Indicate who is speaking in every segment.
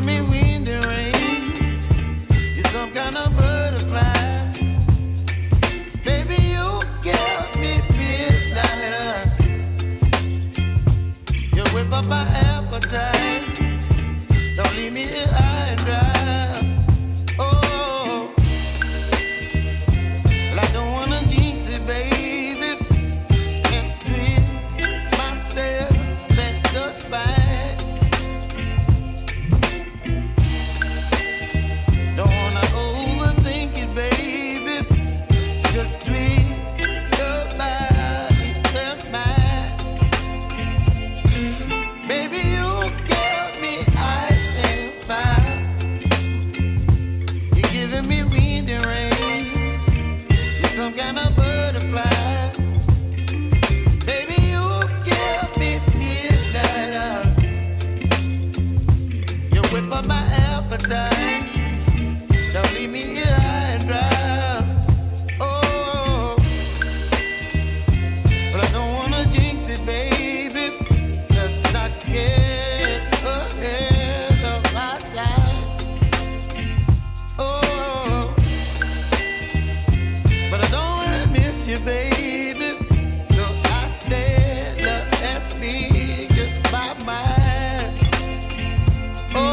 Speaker 1: giving me wind and rain. You're some kind of butterfly. Baby, you give me midnight. You whip up my appetite. Don't leave me here high and dry. Oh, well, I don't wanna jinx it, baby. Can't twist myself at the spine. Don't wanna overthink it, baby. It's just twist your body and mine. Baby, you give me ice and fire. You're giving me wind and rain. You're some kind of butterfly. Baby, you give me midnight. You whip up my appetite. Don't leave me here high and dry. Oh, but I don't wanna jinx it, baby. Let's not get ahead of my time. Oh, but I don't wanna miss you, baby. So I stand up and speak just my mind. Oh.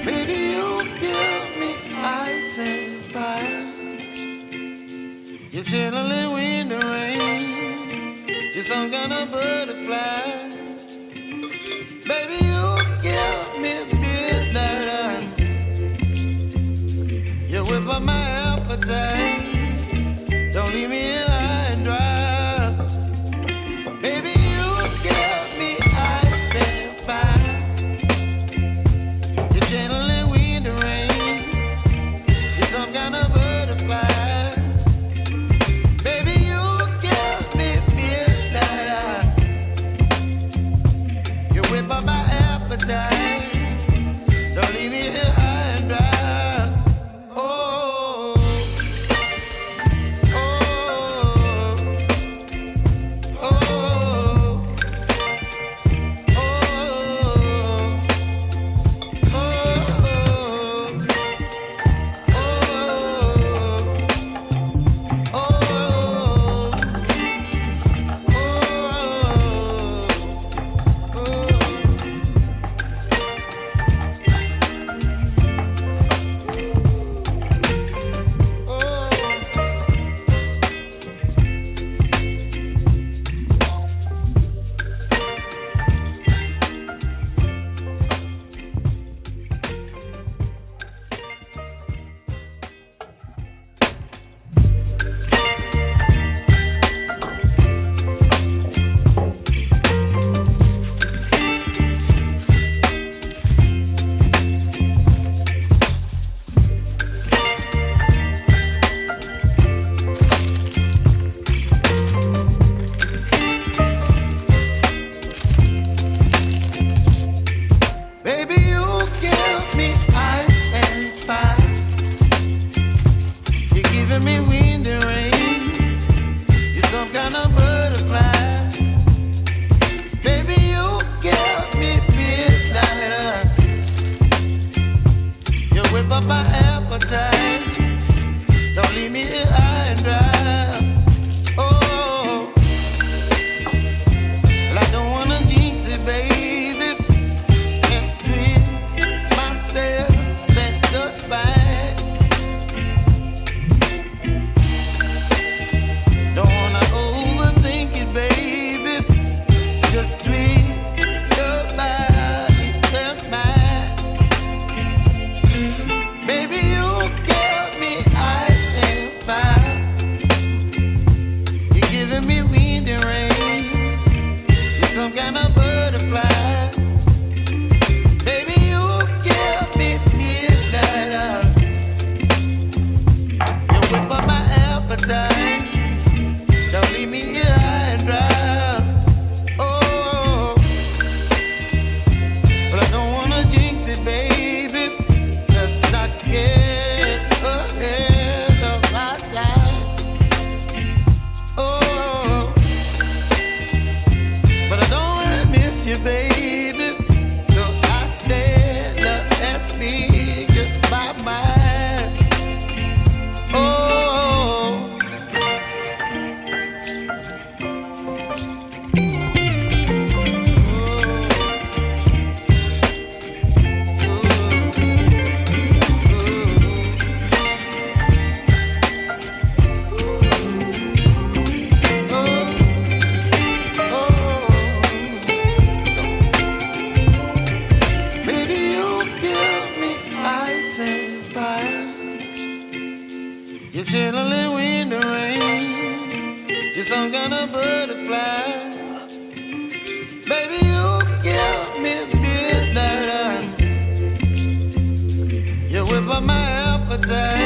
Speaker 1: Baby, you give me ice and fire. You're chilling wind and rain. You're some kind of butterfly. Baby, you give me midnight. You whip up my appetite. Don't leave me here high and dry. Baby, you give me ice and fire. You're channeling wind and rain. You're some kind of butterfly. Baby, you give me midnight. You whip up my appetite. Don't leave me here high and dry. Oh. You're chilling in wind and rain. You're some kind of butterfly. Baby, you give me midnight. You whip up my appetite.